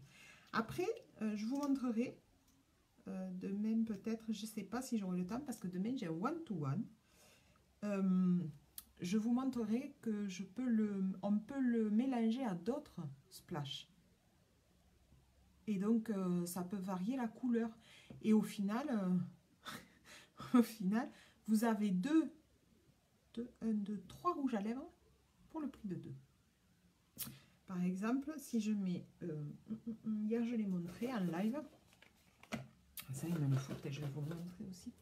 Après, je vous montrerai, demain peut-être, je ne sais pas si j'aurai le temps, parce que demain, j'ai un one-to-one. Je vous montrerai que on peut le mélanger à d'autres splashes. Et donc, ça peut varier la couleur. Et au final, vous avez 3 rouges à lèvres pour le prix de 2. Par exemple, si je mets... hier, je l'ai montré en live. Ça, il me le faut, peut-être je vais vous le montrer aussi.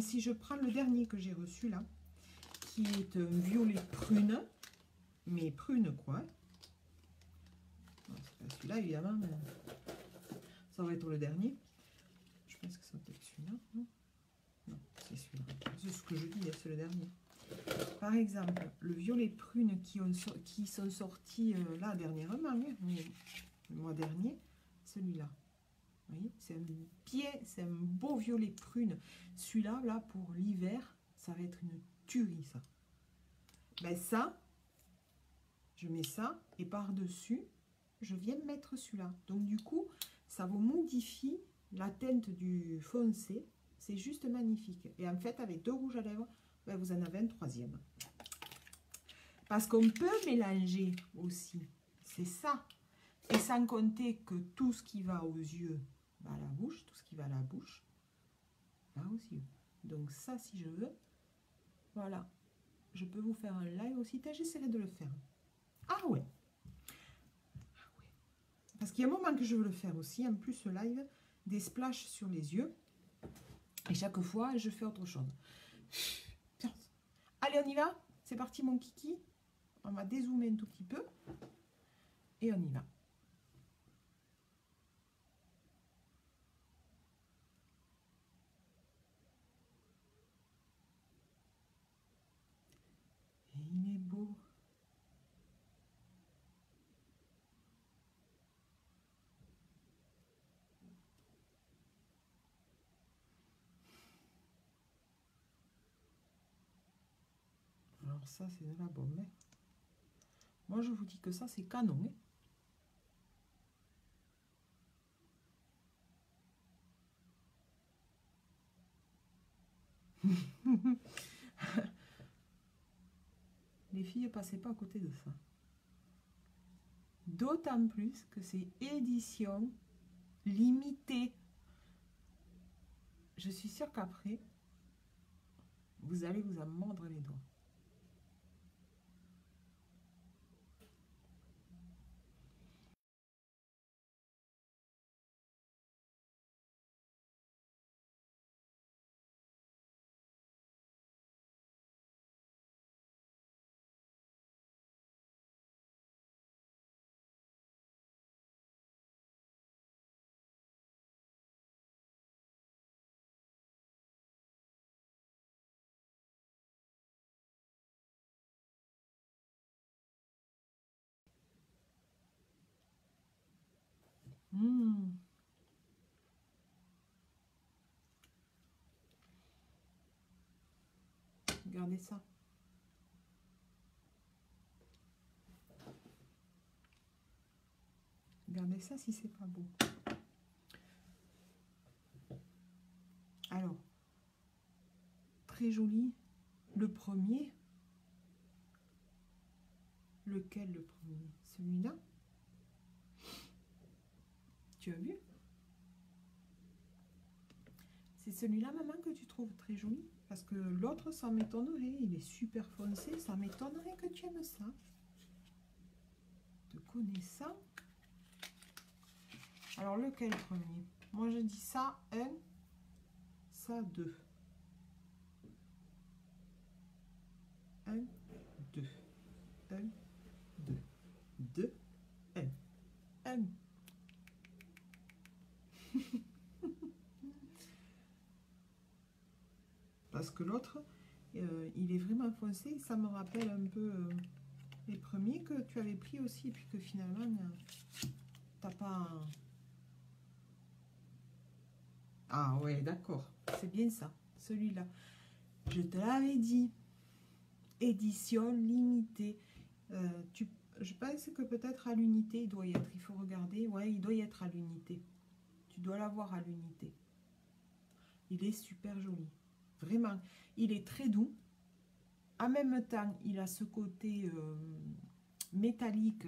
Si je prends le dernier que j'ai reçu là, qui est un violet prune, mais prune quoi. Celui-là, évidemment, mais ça va être le dernier. Je pense que ça peut être celui-là. Non, c'est celui-là. C'est ce que je dis, c'est le dernier. Par exemple, le violet prune qui sont sortis là dernièrement, mais le mois dernier, celui-là. Vous voyez, c'est un beau violet prune. Celui-là, là, pour l'hiver, ça va être une tuerie, ça. Ben ça, je mets ça, et par-dessus, je viens mettre celui-là. Donc, du coup, ça vous modifie la teinte du foncé. C'est juste magnifique. Et en fait, avec 2 rouges à lèvres, ben, vous en avez un 3e. Parce qu'on peut mélanger aussi. C'est ça. Et sans compter que tout ce qui va aux yeux va à la bouche. Tout ce qui va à la bouche va aux yeux. Donc ça, si je veux, Voilà. Je peux vous faire un live aussi. J'essaierai de le faire. Ah ouais. Parce qu'il y a un moment que je veux le faire aussi. En plus, ce live, des splashes sur les yeux. Et chaque fois, je fais autre chose. Allez, on y va. C'est parti, mon kiki. On va dézoomer un tout petit peu. Et on y va. Et il est beau. Alors ça, c'est de la bombe. Hein. Moi, je vous dis que ça, c'est canon. Hein. Les filles, passez pas à côté de ça. D'autant plus que c'est édition limitée. Je suis sûre qu'après, vous allez vous en mordre les doigts. Mmh. Regardez ça. Regardez ça si c'est pas beau. Alors, très joli. Le premier. Lequel le premier? Celui-là? Tu as vu? C'est celui-là, maman, que tu trouves très joli? Parce que l'autre, ça m'étonnerait. Il est super foncé. Ça m'étonnerait que tu aimes ça. Te connaissant. Alors, lequel premier? Moi, je dis ça, 1. Ça, 2. 1, 2. 1, 2. 2, 1. 1. Parce que l'autre, il est vraiment foncé. Ça me rappelle un peu les premiers que tu avais pris aussi. Et puis que finalement, t'as pas... Ah ouais, d'accord. C'est bien ça. Celui-là. Je te l'avais dit. Édition limitée. Je pense que peut-être à l'unité, il doit y être. Il faut regarder. Ouais, il doit y être à l'unité. Tu dois l'avoir à l'unité. Il est super joli. Vraiment. Il est très doux. En même temps, il a ce côté métallique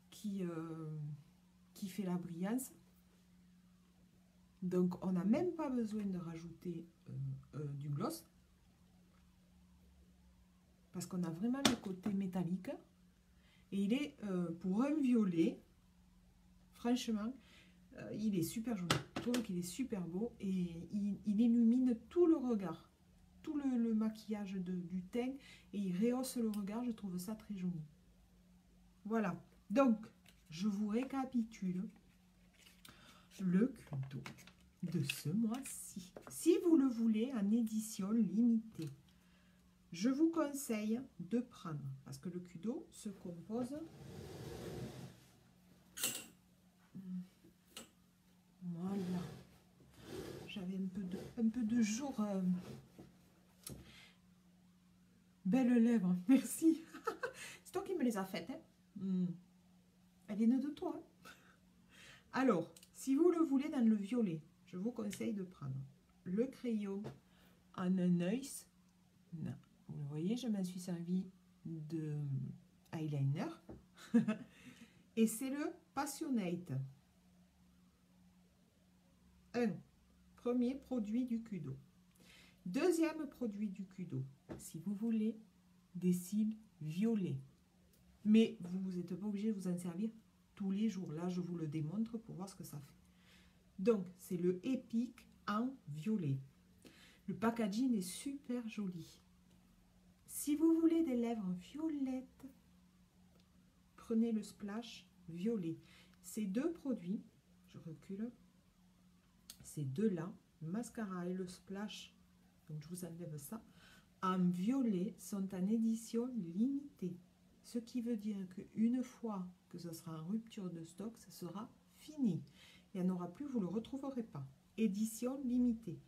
qui fait la brillance. Donc, on n'a même pas besoin de rajouter du gloss. Parce qu'on a vraiment le côté métallique. Et il est, pour un violet, franchement, il est super joli. Je trouve qu'il est super beau. Et il illumine tout le regard. Tout le maquillage du teint. Et il rehausse le regard. Je trouve ça très joli. Voilà. Donc, je vous récapitule le Cluedo de ce mois-ci. Si vous le voulez en édition limitée, je vous conseille de prendre, parce que le Cluedo se compose... Voilà. J'avais un peu de jour... Belles lèvres, merci. C'est toi qui me les as faites. Hein. Elle vient de toi. Hein. Alors, si vous le voulez dans le violet, je vous conseille de prendre le crayon en un œil. Vous voyez, je m'en suis servi de eyeliner. Et c'est le Passionate. Un premier produit du Cluedo. Deuxième produit du Kudo, si vous voulez des cils violets. Mais vous n'êtes pas obligé de vous en servir tous les jours. Là, je vous le démontre pour voir ce que ça fait. Donc, c'est le Epic en violet. Le packaging est super joli. Si vous voulez des lèvres violettes, prenez le splash violet. Ces deux produits, je recule, ces deux-là, le mascara et le splash, donc je vous enlève ça, en violet sont en édition limitée. Ce qui veut dire qu'une fois que ce sera en rupture de stock, ça sera fini. Il n'y en aura plus, vous ne le retrouverez pas. Édition limitée.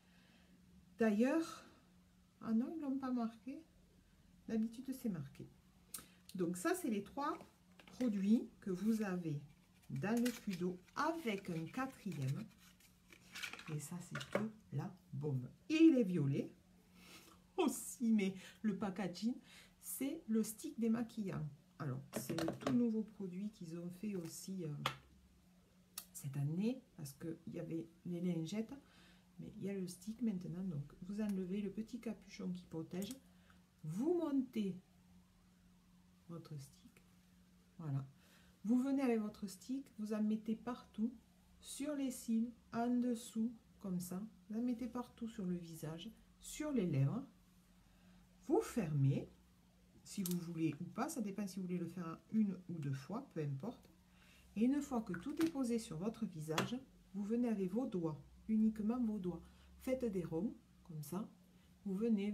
D'ailleurs, ah non, ils ne l'ont pas marqué. D'habitude, c'est marqué. Donc ça, c'est les trois produits que vous avez dans le Kudo avec un quatrième. Et ça, c'est de la bombe. Il est violet aussi, mais le packaging, c'est le stick démaquillant. Alors, c'est le tout nouveau produit qu'ils ont fait aussi cette année, parce qu'il y avait les lingettes, mais il y a le stick maintenant. Donc, vous enlevez le petit capuchon qui protège, vous montez votre stick, voilà. Vous venez avec votre stick, vous en mettez partout, sur les cils, en dessous, comme ça. Vous en mettez partout sur le visage, sur les lèvres. Vous fermez, si vous voulez ou pas, ça dépend si vous voulez le faire une ou deux fois, peu importe. Et une fois que tout est posé sur votre visage, vous venez avec vos doigts, uniquement vos doigts. Faites des ronds, comme ça. Vous venez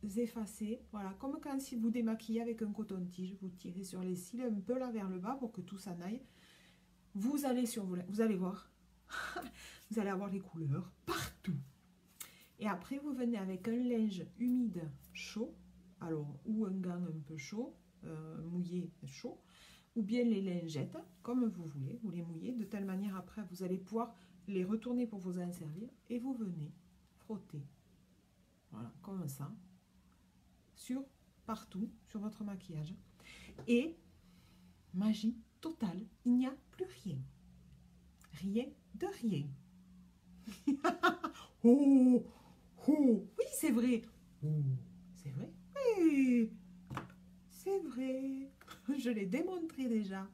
vous effacer, voilà, comme quand si vous démaquillez avec un coton-tige, vous tirez sur les cils un peu là vers le bas pour que tout s'en aille. Vous allez vous allez voir, vous allez avoir les couleurs partout. Et après, vous venez avec un linge humide chaud, alors ou un gant un peu chaud, mouillé chaud, ou bien les lingettes, comme vous voulez, vous les mouillez, de telle manière après, vous allez pouvoir les retourner pour vous en servir, et vous venez frotter, voilà, comme ça, partout, sur votre maquillage. Et, magie totale, il n'y a plus rien. Rien de rien. Oh, oh, oui, c'est vrai. Oh, c'est vrai. Oui, c'est vrai. Je l'ai démontré déjà.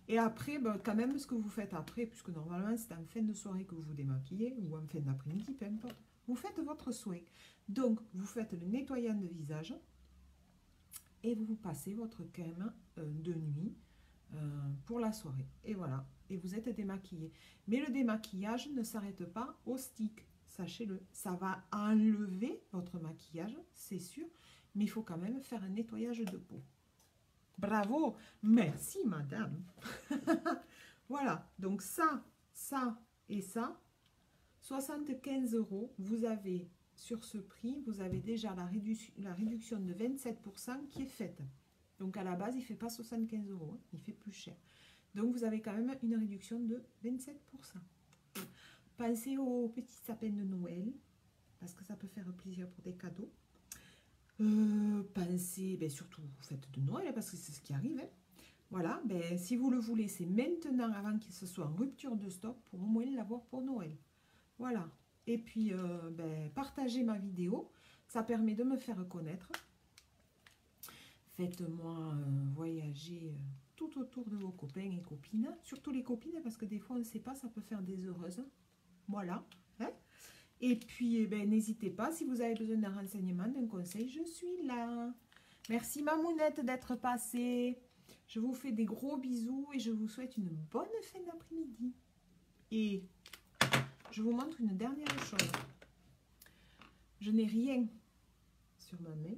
Et après, ben, quand même, ce que vous faites après, puisque normalement, c'est en fin de soirée que vous vous démaquillez, ou en fin d'après-midi, peu importe, vous faites votre soin. Donc, vous faites le nettoyant de visage et vous passez votre crème de nuit pour la soirée. Et voilà. Et vous êtes démaquillé. Mais le démaquillage ne s'arrête pas au stick. Sachez-le. Ça va enlever votre maquillage, c'est sûr. Mais il faut quand même faire un nettoyage de peau. Bravo. Merci, madame. Voilà. Donc ça et ça. 75 €. Vous avez, sur ce prix, vous avez déjà la réduction de 27% qui est faite. Donc à la base, il ne fait pas 75 €. Hein, il fait plus cher. Donc, vous avez quand même une réduction de 27%. Pensez aux petits sapins de Noël, parce que ça peut faire plaisir pour des cadeaux. Pensez, ben surtout aux fêtes de Noël, parce que c'est ce qui arrive. Hein. Voilà, ben, si vous le voulez, c'est maintenant, avant qu'il se soit en rupture de stock, pour au moins l'avoir pour Noël. Voilà. Et puis, ben, partagez ma vidéo. Ça permet de me faire connaître. Faites-moi voyager tout autour de vos copains et copines. Surtout les copines, parce que des fois, on ne sait pas, ça peut faire des heureuses. Voilà. Hein? Et puis, eh ben, n'hésitez pas, si vous avez besoin d'un renseignement, d'un conseil, je suis là. Merci, Mamounette, d'être passée. Je vous fais des gros bisous et je vous souhaite une bonne fin d'après-midi. Et je vous montre une dernière chose. Je n'ai rien sur ma main.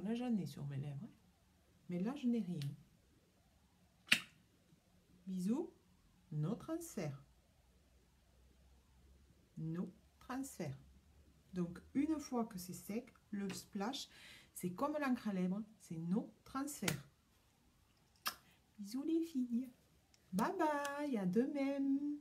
Là, j'en ai sur mes lèvres. Mais là, je n'ai rien. Bisous. No transfert. No transfert. Donc, une fois que c'est sec, le splash, c'est comme l'encre à lèvres. C'est no transfert. Bisous les filles. Bye bye. À de même.